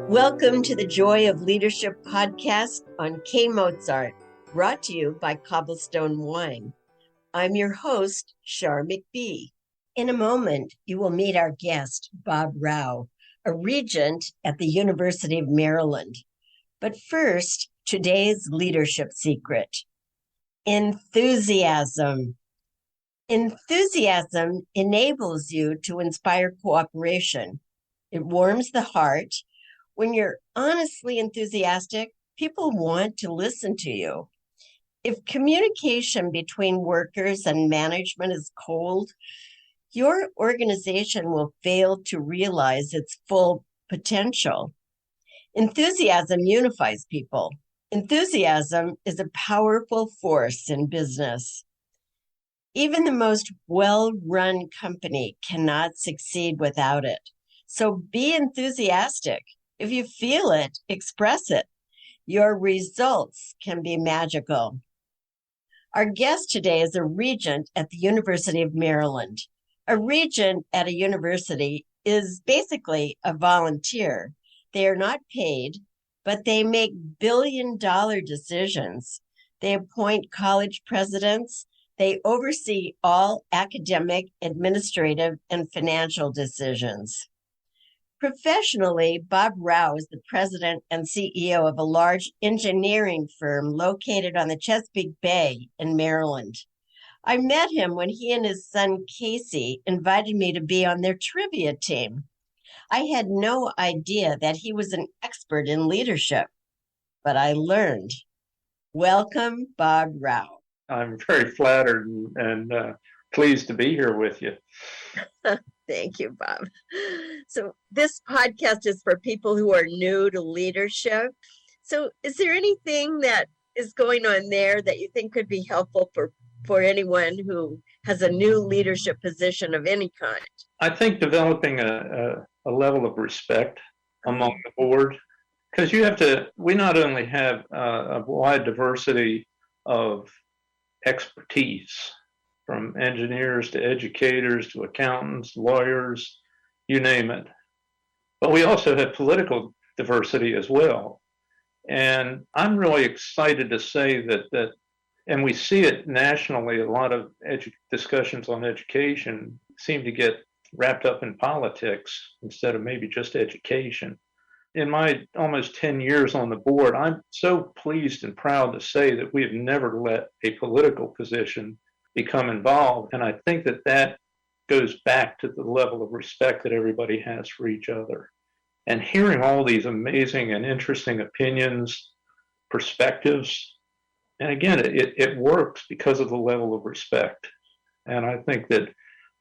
Welcome to the Joy of Leadership podcast on KMozart, brought to you by Cobblestone Wine. I'm your host, Shar McBee. In a moment, you will meet our guest, Bob Rauch, a regent at the University of Maryland. But first, today's leadership secret: enthusiasm. Enthusiasm enables you to inspire cooperation. It warms the heart. When you're honestly enthusiastic, people want to listen to you. If communication between workers and management is cold, your organization will fail to realize its full potential. Enthusiasm unifies people. Enthusiasm is a powerful force in business. Even the most well-run company cannot succeed without it. So be enthusiastic. If you feel it, express it. Your results can be magical. Our guest today is a regent at the University of Maryland. A regent at a university is basically a volunteer. They are not paid, but they make billion-dollar decisions. They appoint college presidents. They oversee all academic, administrative, and financial decisions. Professionally, Bob Rauch is the president and CEO of a large engineering firm located on the Chesapeake Bay in Maryland. I met him when he and his son Casey invited me to be on their trivia team. I had no idea that he was an expert in leadership, but I learned. Welcome, Bob Rauch. I'm very flattered and pleased to be here with you. Thank you, Bob. So this podcast is for people who are new to leadership. So is there anything that is going on there that you think could be helpful for anyone who has a new leadership position of any kind? I think developing a level of respect among the board, because we not only have a wide diversity of expertise, from engineers to educators to accountants, lawyers, you name it. But we also have political diversity as well. And I'm really excited to say that and we see it nationally, a lot of discussions on education seem to get wrapped up in politics instead of maybe just education. In my almost 10 years on the board, I'm so pleased and proud to say that we have never let a political position become involved. And I think that goes back to the level of respect that everybody has for each other. And hearing all these amazing and interesting opinions, perspectives, and again, it works because of the level of respect. And I think that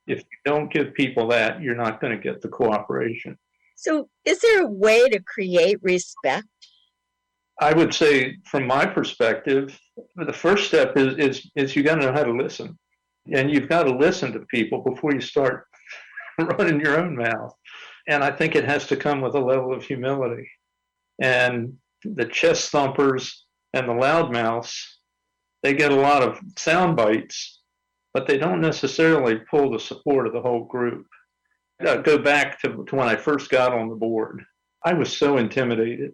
if you don't give people that, you're not going to get the cooperation. So is there a way to create respect? I would say, from my perspective, the first step is you got to know how to listen. And you've got to listen to people before you start running your own mouth. And I think it has to come with a level of humility. And the chest thumpers and the loudmouths, they get a lot of sound bites, but they don't necessarily pull the support of the whole group. I'll go back to when I first got on the board. I was so intimidated.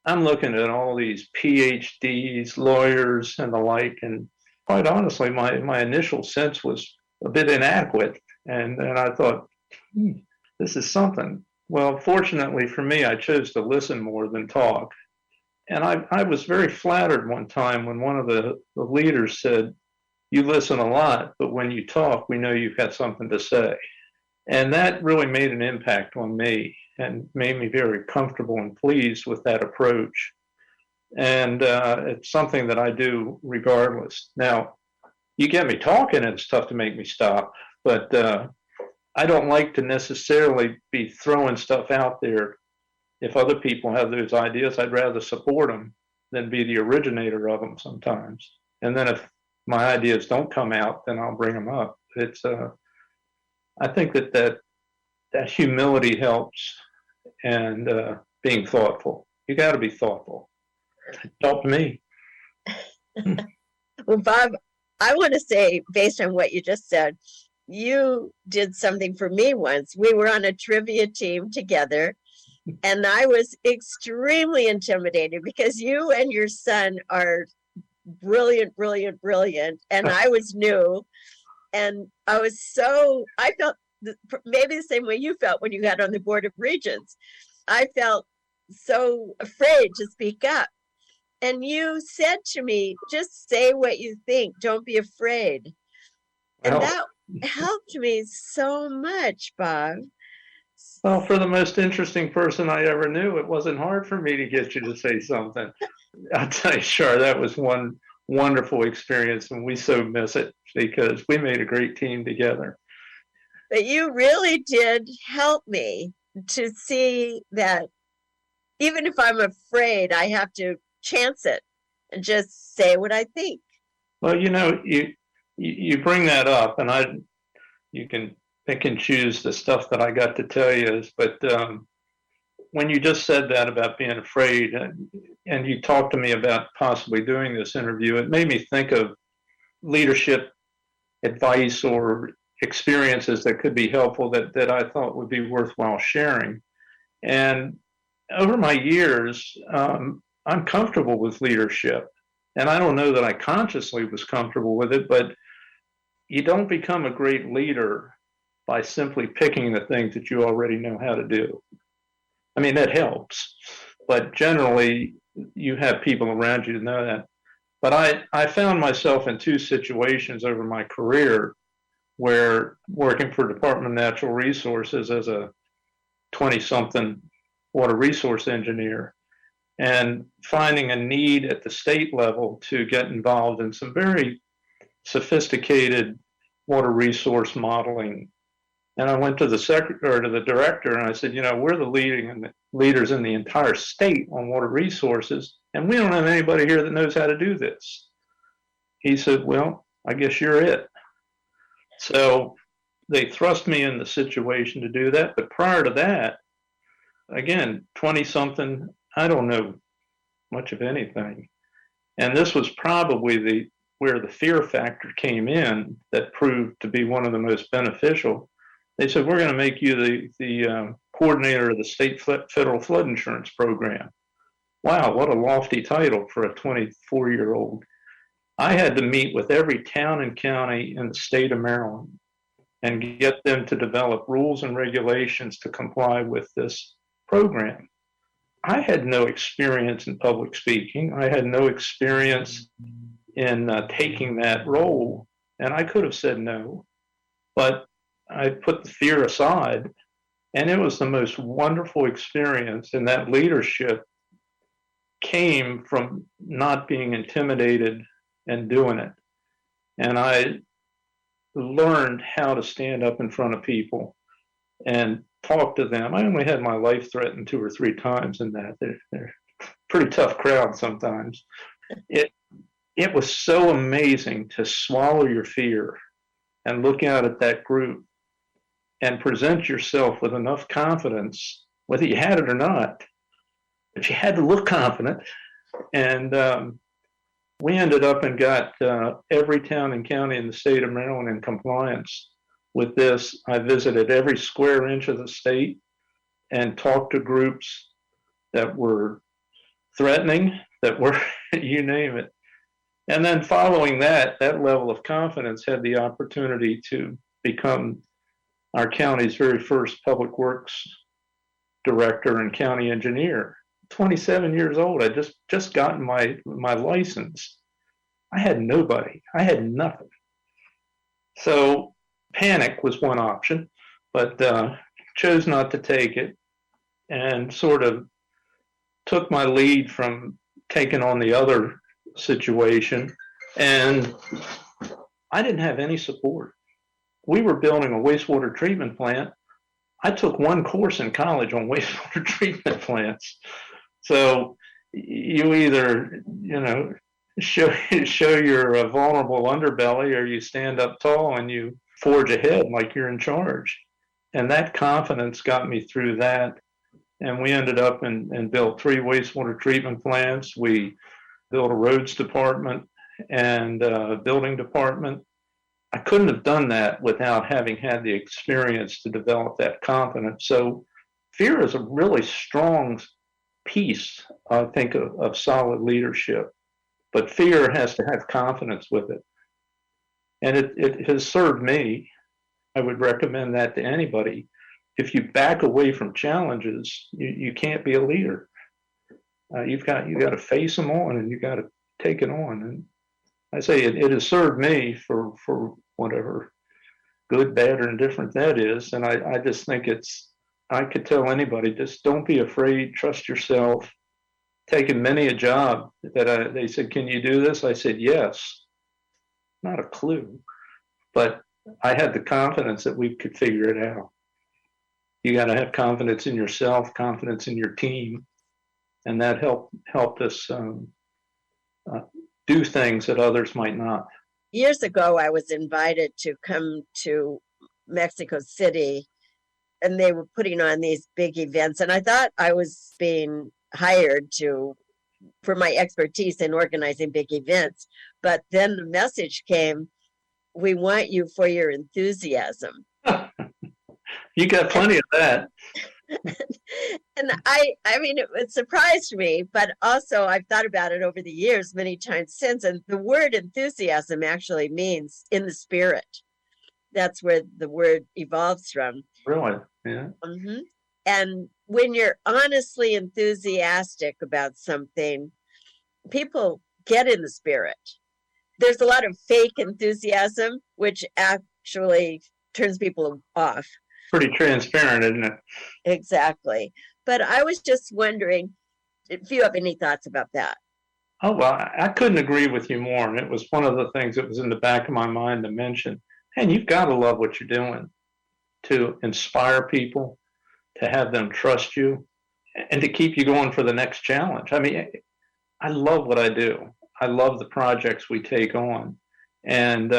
I'm looking at all these PhDs, lawyers, and the like, and quite honestly, my initial sense was a bit inadequate. And I thought, this is something. Well, fortunately for me, I chose to listen more than talk. And I was very flattered one time when one of the leaders said, "You listen a lot, but when you talk, we know you've got something to say." And that really made an impact on me and made me very comfortable and pleased with that approach. And it's something that I do regardless. Now, you get me talking and it's tough to make me stop, but I don't like to necessarily be throwing stuff out there. If other people have those ideas, I'd rather support them than be the originator of them sometimes. And then if my ideas don't come out, then I'll bring them up. I think that humility helps, and being thoughtful. You got to be thoughtful. It helped me. Well, Bob, I want to say, based on what you just said, you did something for me once. We were on a trivia team together, And I was extremely intimidated because you and your son are brilliant, brilliant, brilliant. And I was new. And I felt maybe the same way you felt when you got on the Board of Regents. I felt so afraid to speak up. And you said to me, just say what you think. Don't be afraid. And Well, that helped me so much, Bob. well, for the most interesting person I ever knew, it wasn't hard for me to get you to say something. I'll tell you, Char, that was one wonderful experience, and we so miss it because we made a great team together. But you really did help me to see that even if I'm afraid, I have to chance it and just say what I think. Well, you bring that up, and you can pick and choose the stuff that I got to tell you. But when you just said that about being afraid, and you talked to me about possibly doing this interview, it made me think of leadership advice or experiences that could be helpful that I thought would be worthwhile sharing. And over my years, I'm comfortable with leadership. And I don't know that I consciously was comfortable with it, but you don't become a great leader by simply picking the things that you already know how to do. I mean, that helps, but generally you have people around you to know that. But I found myself in two situations over my career where working for Department of Natural Resources as a 20-something water resource engineer and finding a need at the state level to get involved in some very sophisticated water resource modeling. And I went to the secretary, to the director, and I said, we're the leaders in the entire state on water resources, and we don't have anybody here that knows how to do this. He said, well, I guess you're it. So they thrust me in the situation to do that. But prior to that, again, 20-something, I don't know much of anything. And this was probably where the fear factor came in that proved to be one of the most beneficial. They said, we're going to make you the coordinator of the state federal flood insurance program. Wow, what a lofty title for a 24-year-old. I had to meet with every town and county in the state of Maryland and get them to develop rules and regulations to comply with this program. I had no experience in public speaking. I had no experience in taking that role, and I could have said no, but I put the fear aside, and it was the most wonderful experience, and that leadership came from not being intimidated and doing it. And I learned how to stand up in front of people and talk to them. I only had my life threatened 2 or 3 times in that. They're pretty tough crowd sometimes. It was so amazing to swallow your fear and look out at that group and present yourself with enough confidence, whether you had it or not, but you had to look confident. And we ended up and got every town and county in the state of Maryland in compliance with this. I visited every square inch of the state and talked to groups that were threatening, that were, you name it. And then following that level of confidence, had the opportunity to become our county's very first public works director and county engineer. 27 years old. I just gotten my license. I had nobody. I had nothing. So panic was one option, but chose not to take it and sort of took my lead from taking on the other situation. And I didn't have any support. We were building a wastewater treatment plant. I took one course in college on wastewater treatment plants. So you either, show your vulnerable underbelly, or you stand up tall and you forge ahead like you're in charge. And that confidence got me through that. And we ended up and built 3 wastewater treatment plants. We built a roads department and a building department. I couldn't have done that without having had the experience to develop that confidence. So Fear is a really strong piece, I think, of solid leadership. But fear has to have confidence with it. And it has served me. I would recommend that to anybody. If you back away from challenges, you can't be a leader. You've got to face them on, and you got to take it on. And I say it has served me for whatever good, bad, or indifferent that is. And I just think I could tell anybody, just don't be afraid, trust yourself. Taken many a job that they said, can you do this? I said, yes. Not a clue, but I had the confidence that we could figure it out. You got to have confidence in yourself, confidence in your team, and that helped us do things that others might not. Years ago, I was invited to come to Mexico City, and they were putting on these big events, and I thought I was being hired for my expertise in organizing big events. But then the message came, we want you for your enthusiasm. You got plenty of that. And I mean, it surprised me, but also I've thought about it over the years many times since. And the word enthusiasm actually means in the spirit. That's where the word evolves from. Really? Yeah. Mm-hmm. And when you're honestly enthusiastic about something, people get in the spirit. There's a lot of fake enthusiasm, which actually turns people off. Pretty transparent, isn't it? Exactly. But I was just wondering if you have any thoughts about that. Oh, well, I couldn't agree with you more. And it was one of the things that was in the back of my mind to mention. And you've got to love what you're doing to inspire people, to have them trust you, and to keep you going for the next challenge. I mean, I love what I do. I love the projects we take on. And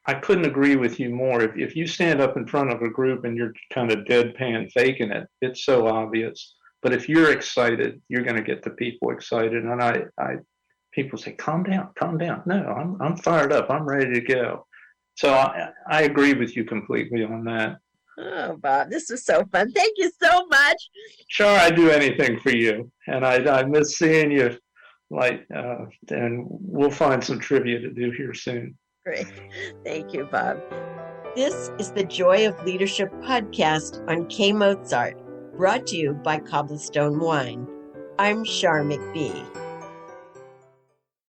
I couldn't agree with you more. If you stand up in front of a group and you're kind of deadpan faking it, it's so obvious. But if you're excited, you're going to get the people excited. And people say, calm down, calm down. No, I'm fired up. I'm ready to go. So I agree with you completely on that. Oh, Bob, this was so fun. Thank you so much. Sure, I'd do anything for you. And I miss seeing you. And we'll find some trivia to do here soon. Great. Thank you, Bob. This is the Joy of Leadership podcast on KMozart, brought to you by Cobblestone Wine. I'm Char McBee.